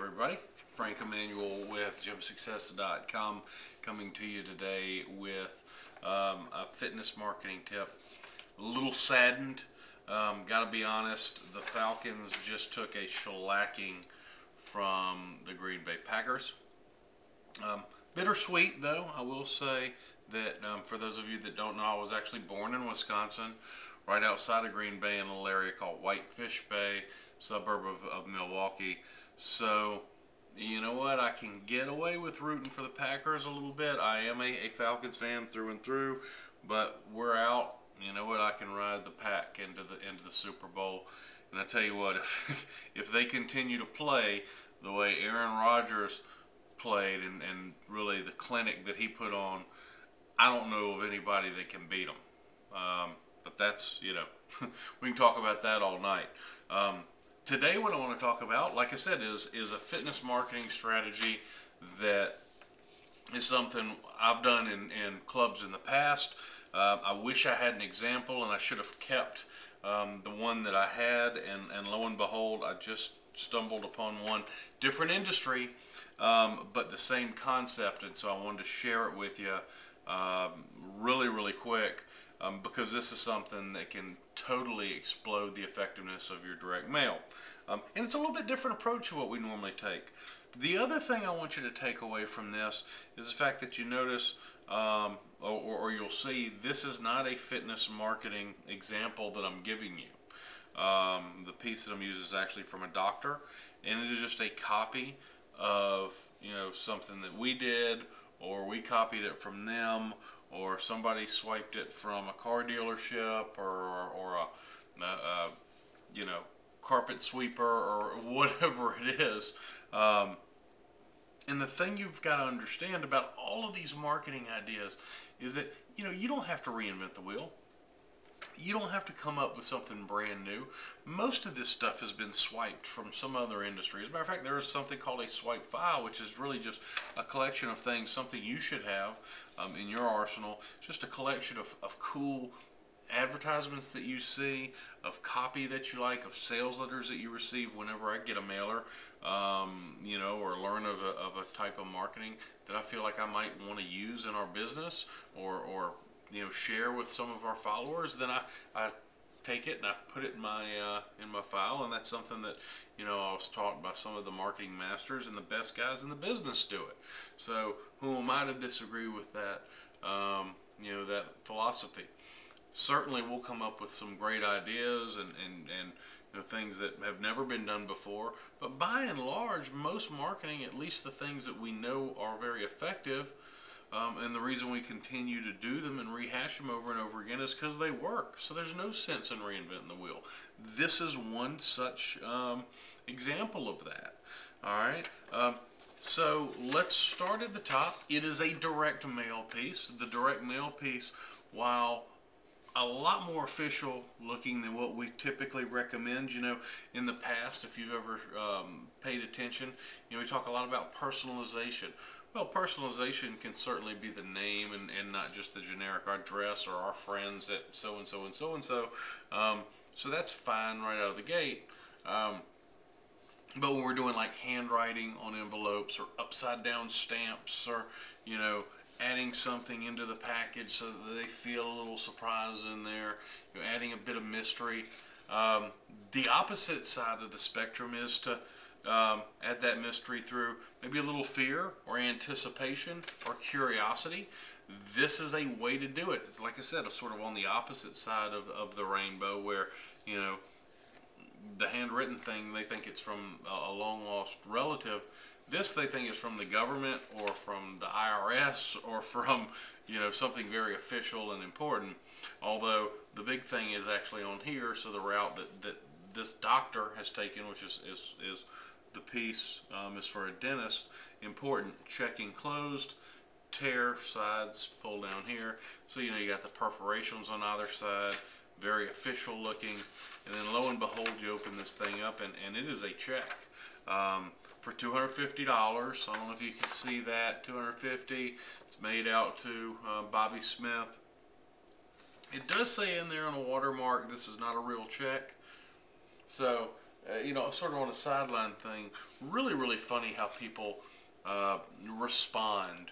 everybody. Frank Emanuel with GymSuccess.com coming to you today with a fitness marketing tip. A little saddened, gotta be honest, the Falcons just took a shellacking from the Green Bay Packers. Bittersweet though, I will say that for those of you that don't know, I was actually born in Wisconsin, right outside of Green Bay in a little area called Whitefish Bay, suburb of Milwaukee. So, you know what, I can get away with rooting for the Packers a little bit. I am a Falcons fan through and through, but we're out. You know what, I can ride the Pack into the Super Bowl. And I tell you what, if they continue to play the way Aaron Rodgers played and really the clinic that he put on, I don't know of anybody that can beat him. But that's, you know, we can talk about that all night. Today what I want to talk about, like I said, is a fitness marketing strategy that is something I've done in clubs in the past. I wish I had an example, and I should have kept the one that I had, and lo and behold, I just stumbled upon one. Different industry, but the same concept, and so I wanted to share it with you really quick. Because this is something that can totally explode the effectiveness of your direct mail. And it's a little bit different approach to what we normally take. The other thing I want you to take away from this is the fact that you notice, or you'll see, this is not a fitness marketing example that I'm giving you. The piece that I'm using is actually from a doctor, and it is just a copy of, you know, something that we did, or we copied it from them, or somebody swiped it from a car dealership, or a you know, carpet sweeper, or whatever it is. And the thing you've got to understand about all of these marketing ideas is that, you know, you don't have to reinvent the wheel. You don't have to come up with something brand new. Most of this stuff has been swiped from some other industry. As a matter of fact, there is something called a swipe file, which is really just a collection of things, something you should have in your arsenal. Just a collection of cool advertisements that you see, of copy that you like, of sales letters that you receive whenever I get a mailer, you know, or learn of a type of marketing that I feel like I might want to use in our business, or you know, share with some of our followers. Then I take it and I put it in my file, and that's something that, you know, I was taught by some of the marketing masters and the best guys in the business do it. So who am I to disagree with that, you know, that philosophy? Certainly we'll come up with some great ideas and you know, things that have never been done before, but by and large, most marketing, at least the things that we know are very effective, and the reason we continue to do them and rehash them over and over again is because they work. So there's no sense in reinventing the wheel. This is one such example of that. All right. So let's start at the top. It is a direct mail piece. The direct mail piece, while a lot more official looking than what we typically recommend. You know, in the past, if you've ever paid attention, you know, we talk a lot about personalization. Well, personalization can certainly be the name and not just the generic address or our friends at so-and-so and so-and-so. So that's fine right out of the gate. But when we're doing like handwriting on envelopes, or upside down stamps, or, you know, adding something into the package so that they feel a little surprise in there, you know, adding a bit of mystery. The opposite side of the spectrum is to add that mystery through maybe a little fear or anticipation or curiosity. This is a way to do it. It's like I said, it's sort of on the opposite side of the rainbow, where, you know, the handwritten thing, they think it's from a long lost relative. This they think is from the government, or from the IRS, or from, you know, something very official and important. Although the big thing is actually on here. So the route that this doctor has taken, which is the piece is for a dentist. Important: checking closed, tear sides, pull down here. So, you know, you got the perforations on either side, very official looking. And then lo and behold, you open this thing up, and it is a check for $250. I don't know if you can see that, $250. It's made out to Bobby Smith. It does say in there on a watermark, this is not a real check. So you know, sort of on a sideline thing, really funny how people respond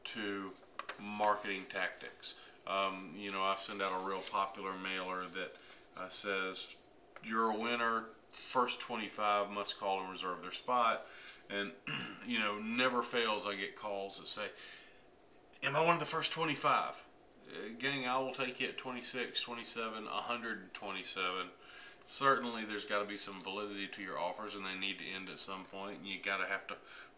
to marketing tactics. You know, I send out a real popular mailer that says, "You're a winner. First 25 must call and reserve their spot." And, you know, never fails, I get calls that say, "Am I one of the first 25? Gang, I will take you at 26, 27, 127. Certainly there's got to be some validity to your offers, and they need to end at some point. And you got to have to,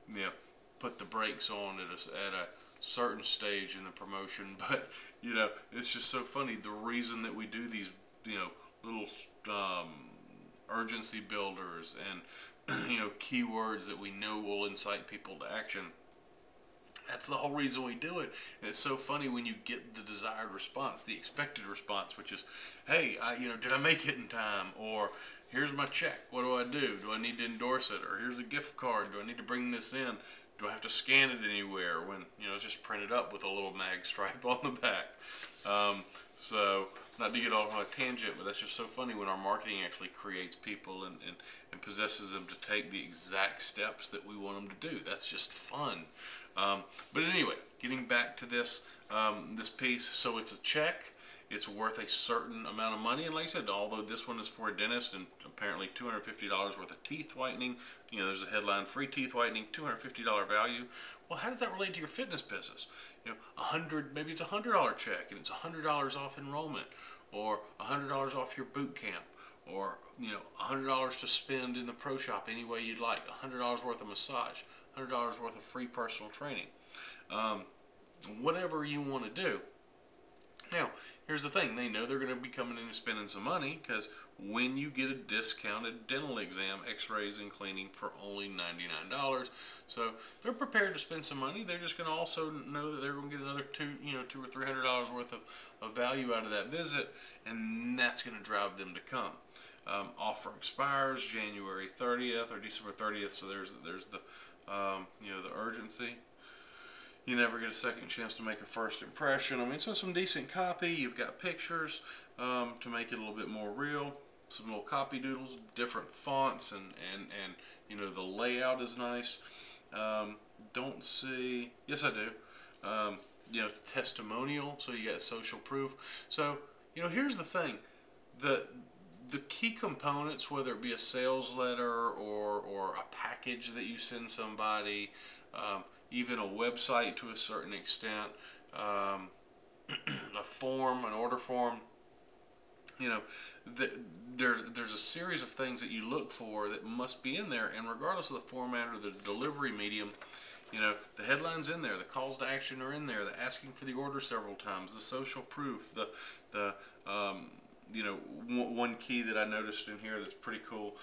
you know, put the brakes on at a certain stage in the promotion." But, you know, it's just so funny. The reason that we do these, you know, little urgency builders and, you know, keywords that we know will incite people to action, that's the whole reason we do it. And it's so funny when you get the desired response, the expected response, which is, "Hey, you know, did I make it in time?" Or, "Here's my check. What do I do? Do I need to endorse it?" Or, "Here's a gift card. Do I need to bring this in? Do I have to scan it anywhere?" When, you know, it's just printed up with a little mag stripe on the back. So, not to get off on a tangent, but that's just so funny when our marketing actually creates people and possesses them to take the exact steps that we want them to do. That's just fun. But anyway, getting back to this this piece, so it's a check. It's worth a certain amount of money, and like I said, although this one is for a dentist and apparently $250 worth of teeth whitening, you know, there's a headline, "Free teeth whitening, $250 value." Well, how does that relate to your fitness business? You know, maybe it's a $100 check, and it's $100 off enrollment, or $100 off your boot camp, or, you know, $100 to spend in the pro shop any way you'd like, $100 worth of massage, $100 worth of free personal training, whatever you want to do. Now, here's the thing. They know they're going to be coming in and spending some money, because when you get a discounted dental exam, x-rays and cleaning for only $99, so they're prepared to spend some money. They're just going to also know that they're going to get another $200 or $300 worth of value out of that visit, and that's going to drive them to come. Offer expires January 30th or December 30th, so there's the you know, the urgency. You never get a second chance to make a first impression. I mean, so some decent copy. You've got pictures to make it a little bit more real. Some little copy doodles, different fonts, and you know, the layout is nice. Don't see. Yes, I do. You know, testimonial. So you got social proof. So, you know, here's the thing. The key components, whether it be a sales letter or a package that you send somebody, even a website to a certain extent, a form, an order form, you know, there's a series of things that you look for that must be in there, and regardless of the format or the delivery medium, you know, the headline's in there, the calls to action are in there, the asking for the order several times, the social proof, the you know, one key that I noticed in here that's pretty cool,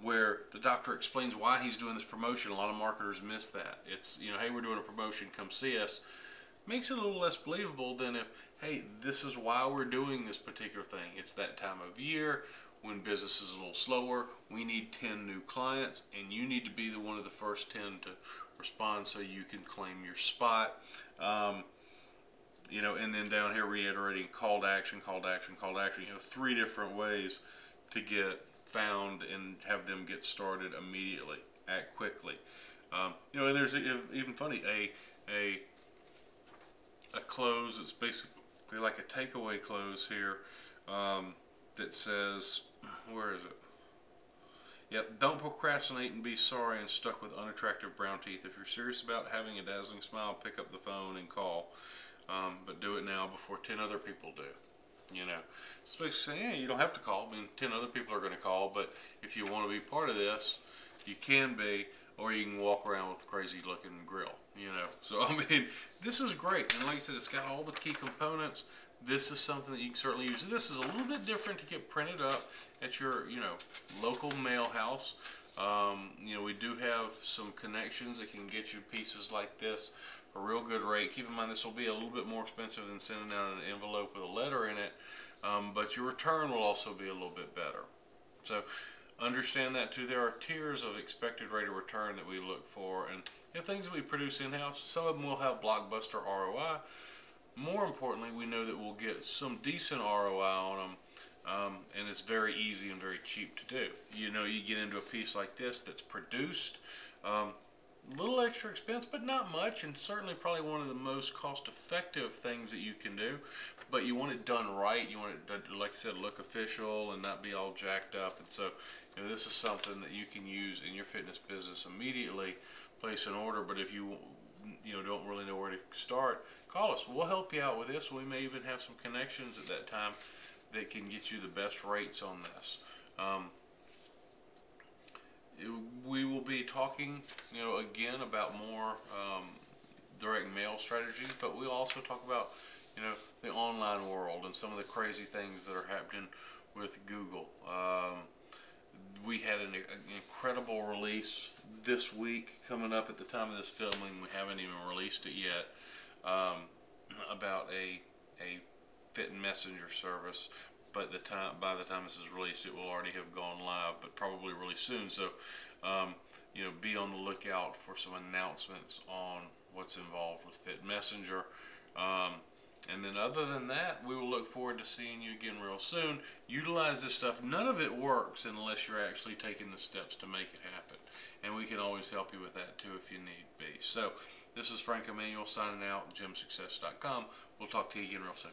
where the doctor explains why he's doing this promotion. A lot of marketers miss that. It's, you know, "Hey, we're doing a promotion, come see us." Makes it a little less believable than if, "Hey, this is why we're doing this particular thing. It's that time of year when business is a little slower. We need 10 new clients, and you need to be one of the first 10 to respond so you can claim your spot." You know, and then down here reiterating call to action, call to action, call to action. You know, 3 different ways to get found and have them get started immediately, act quickly. You know, and there's even funny, a close. It's basically like a takeaway close here that says, where is it? Yep, "Don't procrastinate and be sorry and stuck with unattractive brown teeth. If you're serious about having a dazzling smile, pick up the phone and call. But do it now before 10 other people do." You know, it's basically saying, yeah, you don't have to call. I mean, 10 other people are going to call, but if you want to be part of this, you can be, or you can walk around with a crazy looking grill, you know. So, I mean, this is great. And like I said, it's got all the key components. This is something that you can certainly use. This is a little bit different to get printed up at your, you know, local mail house. You know, we do have some connections that can get you pieces like this for a real good rate. Keep in mind, this will be a little bit more expensive than sending out an envelope with a letter in it, but your return will also be a little bit better. So understand that too. There are tiers of expected rate of return that we look for, and you know, things that we produce in-house, some of them will have blockbuster ROI. More importantly, we know that we'll get some decent ROI on them and it's very easy and very cheap to do. You know, you get into a piece like this that's produced, little extra expense, but not much, and certainly probably one of the most cost-effective things that you can do. But you want it done right. You want it to, like I said, look official and not be all jacked up. And so, you know, this is something that you can use in your fitness business immediately. Place an order, but if you don't really know where to start, call us. We'll help you out with this. We may even have some connections at that time that can get you the best rates on this. We will be talking, again about more direct mail strategies, but we'll also talk about, the online world and some of the crazy things that are happening with Google. We had an incredible release this week coming up. At the time of this filming, we haven't even released it yet, about a Fit Messenger service. But by the time this is released, it will already have gone live, but probably really soon. So, be on the lookout for some announcements on what's involved with Fit Messenger. And then other than that, we will look forward to seeing you again real soon. Utilize this stuff. None of it works unless you're actually taking the steps to make it happen. And we can always help you with that too if you need be. So, this is Frank Emanuel signing out, gymsuccess.com. We'll talk to you again real soon.